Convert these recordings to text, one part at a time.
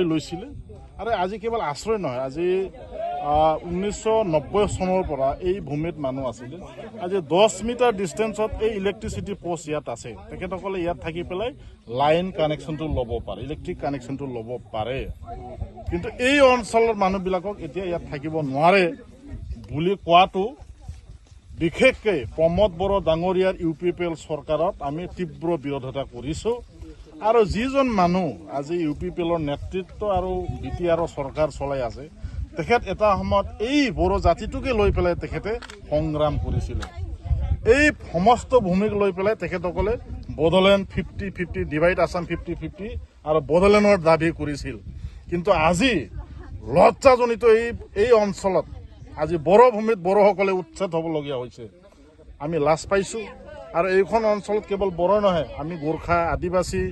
লৈছিলে আৰু আজি কেৱল আশ্ৰয় নহয় আজি 1990 চনৰ পৰা এই ভূমিত মানুহ আছিল আজি 10 মিটাৰ ডিস্টেন্সত এই ইলেক্ট্ৰিচিটি পোষ্ট ইয়াত আছে তেখেতসকলে ইয়াত থাকি পেলাই লাইন কানেকশনটো ল'ব পাৰে ইলেক্ট্ৰিক কানেকশনটো ল'ব পাৰে কিন্তু এই অঞ্চলৰ মানুহবিলাকক এতিয়া ইয়াত থাকিব নোৱাৰে বুলি কোৱাটো বিশেষকৈ প্ৰমোদ বড়ো ডাঙৰীয়াৰ ইউপিপিএল চৰকাৰত আমি তীব্ৰ বিৰোধিতা কৰিছো আৰু যিজন মানুহ আজি ইউপিপিএলৰ নেতৃত্ব আৰু বিটিআৰৰ চৰকাৰ চলাই আছে তেখেত এটা সময়ত এই বড়ো জাতিটোকে লৈ পেলাই তেখেতে সংগ্ৰাম কৰিছিল এই সমস্ত ভূমিক লৈ পেলাই তেখেতসকলে বডোলেণ্ড 50-50 ডিভাইড আসাম 50-50 আৰু বডোলেণ্ডৰ দাবী কৰিছিল কিন্তু আজি লজ্জাজনিত এই অঞ্চলত আজি বড়ো ভূমিত বড়োসকলে উচ্ছেদ হ'বলগীয়া হৈছে আমি লাজ পাইছো আৰু এইখন অঞ্চলত কেৱল বড়ো নহয় আমি গোৰ্খা আদিবাসী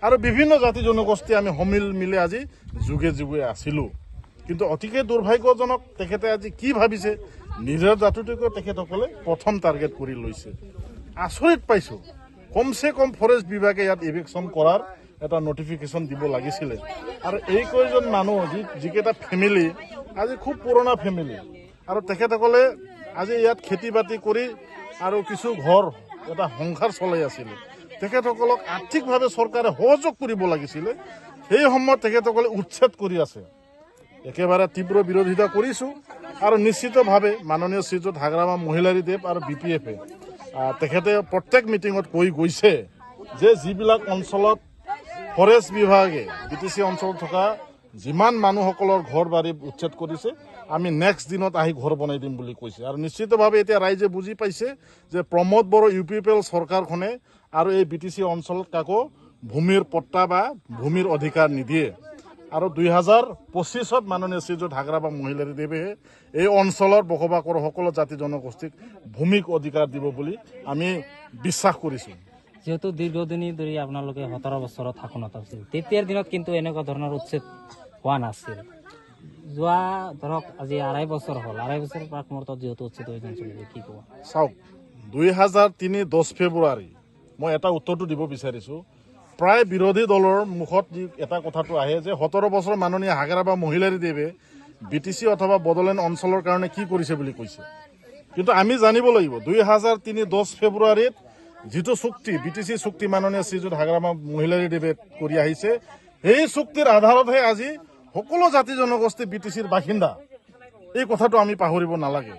আৰু বিভিন্ন জাতি জনগোষ্ঠী আমি সমিল মিলি আজি যুগে যুগে আছিলো কিন্তু অতিকে দুৰ্ভাগ্যজনক তেখেতে আজি কি ভাবিছে নিজৰ জাতিটোকে তেখেতসকলে প্ৰথম টাৰ্গেট কৰি লৈছে আচৰিত পাইছো কমসে কম ফৰেষ্ট বিভাগে ইয়াত ইভিকশন কৰাৰ এটা নোটিফিকেশন দিব লাগিছিল আৰু এই কয়জন মানুহ যিকেইটা ফেমিলি আজি খুব পুৰণা ফেমিলি আৰু তেখেতসকলে আজি ইয়াত খেতি বাতি কৰি আৰু কিছু ঘৰ এটা সংসাৰ চলাই আছিল তেখেতসকলক আৰ্থিকভাৱে চৰকাৰে সহযোগ কৰিব লাগিছিল সেই সময়ত তেখেতসকলে উচ্ছেদ কৰি আছে একেবাৰে তীব্ৰ বিৰোধিতা কৰিছো আৰু নিশ্চিতভাৱে মাননীয় শ্ৰীযুত হাগ্ৰামা মহিলাৰী দেৱ আৰু বিপিএফে তেখেতে প্ৰত্যেক মিটিঙত কৈ গৈছে যে যিবিলাক অঞ্চলত ফৰেষ্ট বিভাগে বিটিচি অঞ্চলত থকা যিমান মানুহসকলৰ ঘৰ বাৰী উচ্ছেদ কৰিছে আমি নেক্সট দিনত আহি ঘৰ বনাই দিম বুলি কৈছে আৰু নিশ্চিতভাৱে এতিয়া ৰাইজে বুজি পাইছে যে প্ৰমোদ বড়ো ইউপিপিএল চৰকাৰখনে আৰু এই বিটিচি অঞ্চলত কাকো ভূমিৰ পট্টা বা ভূমিৰ অধিকাৰ নিদিয়ে আৰু 2025ত মাননীয় শ্ৰীযুত হাগ্ৰামা মহিলাৰী দেৱে এই অঞ্চলৰ বসবাস কৰা সকলো জাতি জনগোষ্ঠীক ভূমিক অধিকাৰ দিব বুলি আমি বিশ্বাস কৰিছো যেহেতু দীৰ্ঘদিন ধৰে আপনাদেৰ 17 বছৰ শাসনত আছিল তেতিয়াৰ দিনত কিন্তু এনেকুৱা ধৰণৰ উচ্ছেদ হোৱা নাছিল যোৱা ধৰক আজি 2.5 বছৰ হ'ল 2.5 বছৰ প্ৰাক মুহূৰ্তত যেহেতু উচ্ছেদ হৈ চলিব কি ক'ব চাওক 2003 10 ফেব্ৰুৱাৰী মই এটা উত্তৰটো দিব বিচাৰিছো প্ৰায় বিৰোধী দলৰ মুখত এটা কথাটো আহে যে 17 বছৰ মাননীয় হাগ্ৰামা মহিলাৰী দেৱে বিটিচি অথবা বডোলেণ্ড অঞ্চলৰ কাৰণে কি কৰিছে বুলি কৈছে কিন্তু আমি জানিব লাগিব 2003 10 ফেব্ৰুৱাৰীত যিটো চুক্তি বিটিচি চুক্তি মাননীয় শ্ৰীযুত হাগ্ৰামা মহিলাৰী দেৱে কৰি আহিছে এই চুক্তিৰ আধাৰতহে আজি সকলো জাতি জনগোষ্ঠী বিটিচিৰ বাসিন্দা এই কথাটো আমি পাহৰিব নালাগে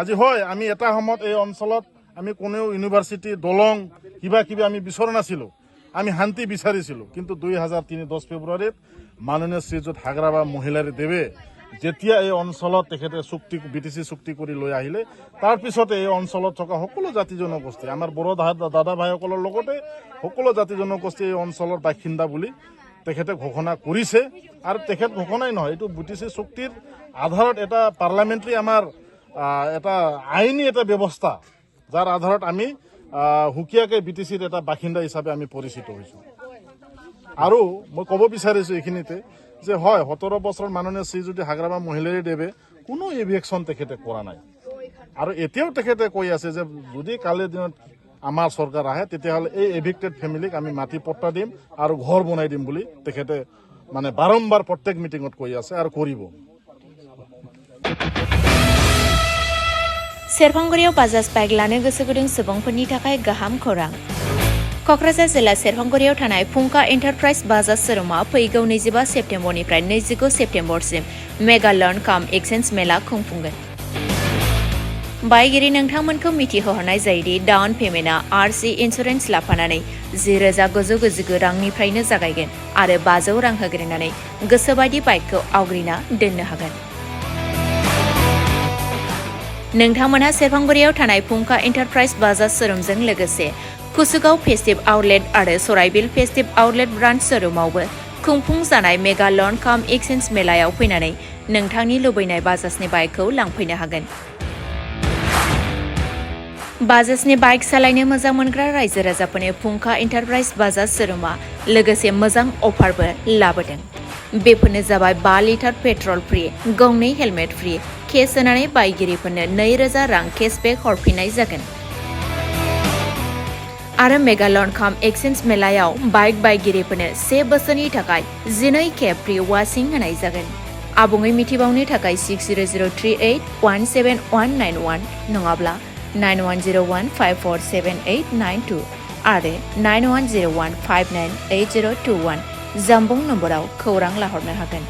আজি হয় আমি এটা সময়ত এই অঞ্চলত আমি কোনেও ইউনিভাৰ্চিটি দলং কিবা আমি বিচৰা নাছিলো আমি শান্তি বিচাৰিছিলো কিন্তু 2003 10 ফেব্ৰুৱাৰীত মাননীয় শ্ৰীযুত হাগ্ৰামা মহিলাৰী দেৱে যেতিয়া এই অঞ্চলত তেখেতে চুক্তি বিটিচি চুক্তি কৰি লৈ আহিলে তাৰ পিছতে এই অঞ্চলত থকা সকলো জাতি জনগোষ্ঠী আমাৰ বড়ো দাদা ভাইসকলৰ লগতে সকলো জাতি জনগোষ্ঠী এই অঞ্চলৰ বাসিন্দা বুলি তেখেতে ঘোষণা কৰিছে আৰু তেখেত ঘোষণাই নহয় এইটো বিটিচি চুক্তিৰ আধাৰত এটা পাৰ্লামেণ্টাৰী আমাৰ এটা আইনী এটা ব্যৱস্থা যাৰ আধাৰত আমি হুকিয়াকে বিটিচিৰ এটা বাসিন্দা হিচাপে আমি পৰিচিত হৈছো আৰু মই ক'ব বিচাৰিছো এইখিনিতে যে হয় 17 বছৰ মাননীয় শ্ৰীযুত হাগ্ৰামা মহিলাৰী দেৱে কোনো ইভিকশন তেখেতে কৰা নাই আৰু এতিয়াও তেখেতে কৈ আছে যে যদি কালিৰ দিনত আমাৰ চৰকাৰ আহে তেতিয়াহ'লে এই এভিক্টেড ফেমিলিক আমি মাটি পট্টা দিম আৰু ঘৰ বনাই দিম বুলি তেখেতে মানে বাৰম্বাৰ প্ৰত্যেক মিটিঙত কৈ আছে আৰু কৰিব सेरफांगुरियाव बाजाज बाइक लानो गोसो गुदुं सुबुंफोरनि थाखाय गाहाम खौरां क'क्राझार जिल्ला सेरफांगुरियाव थानाय फुंखा एन्टारप्राइज बाजाज शोरूमा फैगौ 25 सेप्तेम्बरनिफ्राय 29 सेप्तेम्बरसिम मेगा लर्न काम एक्सचेन्ज मेला खुंफुंगोन बायगिरि नोंथांमोनखौ मिथिहोहरनाय जायोदि डाउन पेमेन्टआ आरसि इन्सुरेन्स लाफानानै 10,999 रांनिफ्रायनो जागायगोन आरो 500 रां होग्रोनानै गोसोबायदि बाइकखौ आवग्रिना दोननो हागोन नोंथांमोनहा सेरफांगुरियाव थानाय फुंखा एन्टारप्राइज बाजाज शोरूमजों लोगोसे कुसुगाव फेस्टिभ आउटलेट आरो सराइबिल फेस्टिभ आउटलेट ब्रान्च शोरूमावबो खुंफुंजानाय मेगा लर्न काम एक्सचेन्ज मेलायाव फैनानै नोंथांनि लुबैनाय बाजाजनि बाइकखौ लांफैनो हागोन बाजाजनि बाइक सालायनो मोजां मोनग्रा रायजो राजाफोरनो फुंखा एन्टारप्राइज बाजाज शोरूमा लोगोसे मोजां अफारबो लाबोदों बेफोरनो जाबाय 5 लिटार पेट्रल फ्रि गंनै हेलमेट फ्रि केस होनानै बायगिरिफोरनो 2,000 रां केशबेक हरफिननाय जागोन आरो मेगा लन काम एक्सचेन्ज मेलायाव बाइक बायगिरिफोरनो 1 बोसोरनि थाखाय 12 खेब फ्रि वाशिं होनाय जागोन। आबुङै मिथिबावनो थाखाय 6003817191 नङाब्ला 9101547892 आरो 9101598021 जानबुं नम्बराव खौरां लाहरनो हागोन।